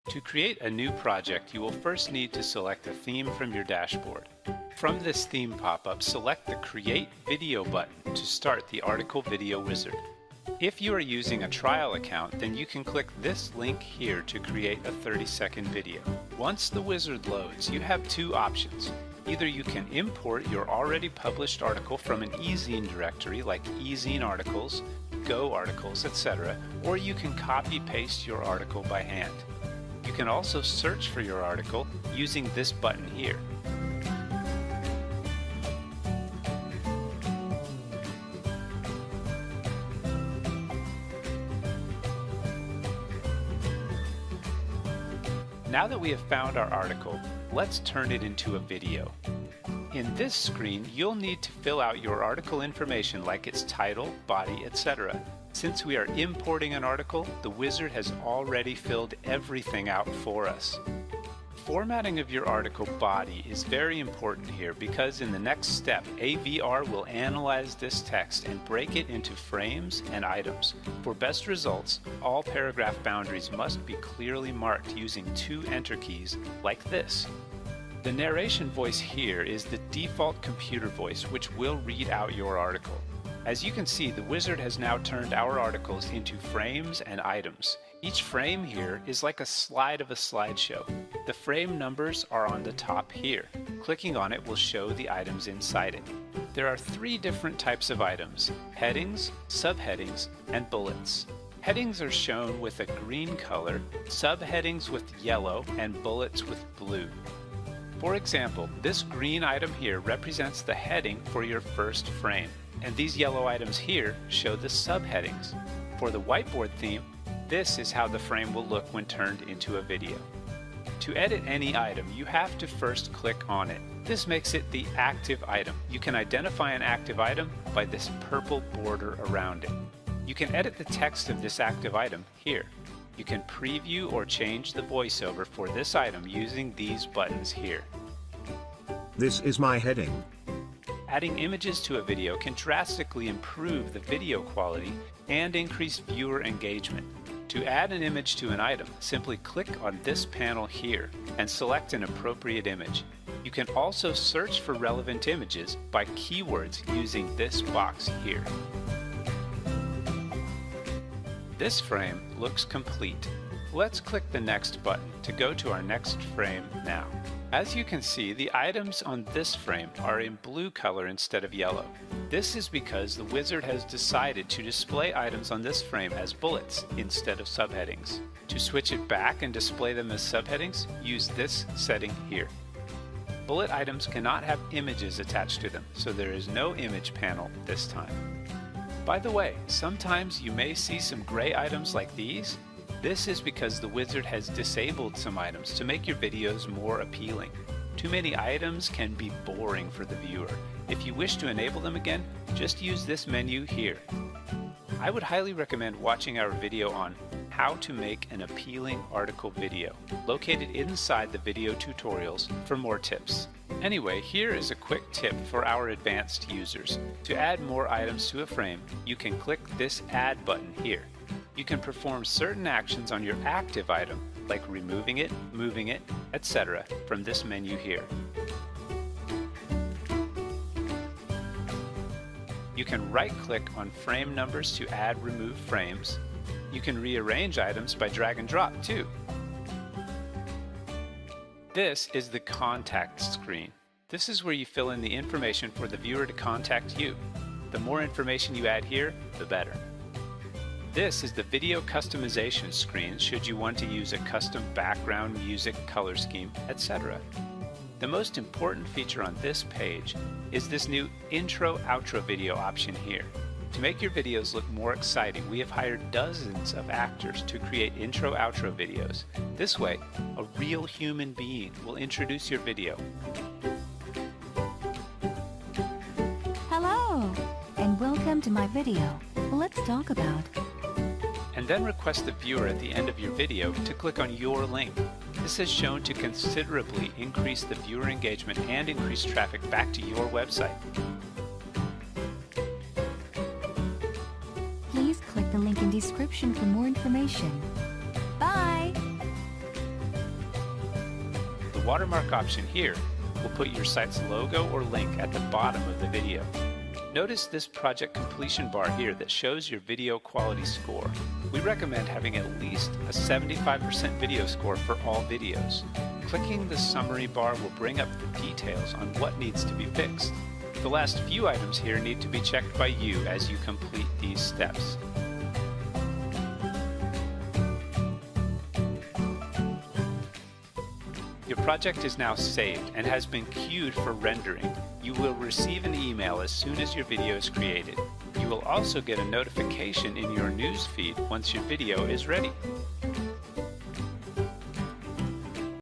To create a new project, you will first need to select a theme from your dashboard. From this theme pop-up, select the Create Video button to start the Article Video Wizard. If you are using a trial account, then you can click this link here to create a 30-second video. Once the wizard loads, you have two options. Either you can import your already published article from an eZine directory like eZine Articles, Go Articles, etc., or you can copy-paste your article by hand. You can also search for your article using this button here. Now that we have found our article, let's turn it into a video. In this screen, you'll need to fill out your article information like its title, body, etc. Since we are importing an article, the wizard has already filled everything out for us. Formatting of your article body is very important here because in the next step, AVR will analyze this text and break it into frames and items. For best results, all paragraph boundaries must be clearly marked using two enter keys like this. The narration voice here is the default computer voice which will read out your article. As you can see, the wizard has now turned our articles into frames and items. Each frame here is like a slide of a slideshow. The frame numbers are on the top here. Clicking on it will show the items inside it. There are three different types of items: headings, subheadings, and bullets. Headings are shown with a green color, subheadings with yellow, and bullets with blue. For example, this green item here represents the heading for your first frame, and these yellow items here show the subheadings. For the whiteboard theme, this is how the frame will look when turned into a video. To edit any item, you have to first click on it. This makes it the active item. You can identify an active item by this purple border around it. You can edit the text of this active item here. You can preview or change the voiceover for this item using these buttons here. This is my heading. Adding images to a video can drastically improve the video quality and increase viewer engagement. To add an image to an item, simply click on this panel here and select an appropriate image. You can also search for relevant images by keywords using this box here. This frame looks complete. Let's click the next button to go to our next frame now. As you can see, the items on this frame are in blue color instead of yellow. This is because the wizard has decided to display items on this frame as bullets instead of subheadings. To switch it back and display them as subheadings, use this setting here. Bullet items cannot have images attached to them, so there is no image panel this time. By the way, sometimes you may see some gray items like these. This is because the wizard has disabled some items to make your videos more appealing. Too many items can be boring for the viewer. If you wish to enable them again, just use this menu here. I would highly recommend watching our video on how to make an appealing article video, located inside the video tutorials for more tips. Anyway, here is a quick tip for our advanced users. To add more items to a frame, you can click this Add button here. You can perform certain actions on your active item, like removing it, moving it, etc., from this menu here. You can right-click on frame numbers to add remove frames. You can rearrange items by drag and drop too. This is the contact screen. This is where you fill in the information for the viewer to contact you. The more information you add here, the better. This is the video customization screen should you want to use a custom background, music, color scheme, etc. The most important feature on this page is this new intro-outro video option here. To make your videos look more exciting, we have hired dozens of actors to create intro-outro videos. This way, a real human being will introduce your video. Hello, and welcome to my video. Let's talk about... And then request the viewer at the end of your video to click on your link. This has shown to considerably increase the viewer engagement and increase traffic back to your website. Please click the link in description for more information. Bye! watermark option here will put your site's logo or link at the bottom of the video. Notice this project completion bar here that shows your video quality score. We recommend having at least a 75% video score for all videos. Clicking the summary bar will bring up the details on what needs to be fixed. The last few items here need to be checked by you as you complete these steps. Your project is now saved and has been queued for rendering. You will receive an email as soon as your video is created. You will also get a notification in your news feed once your video is ready.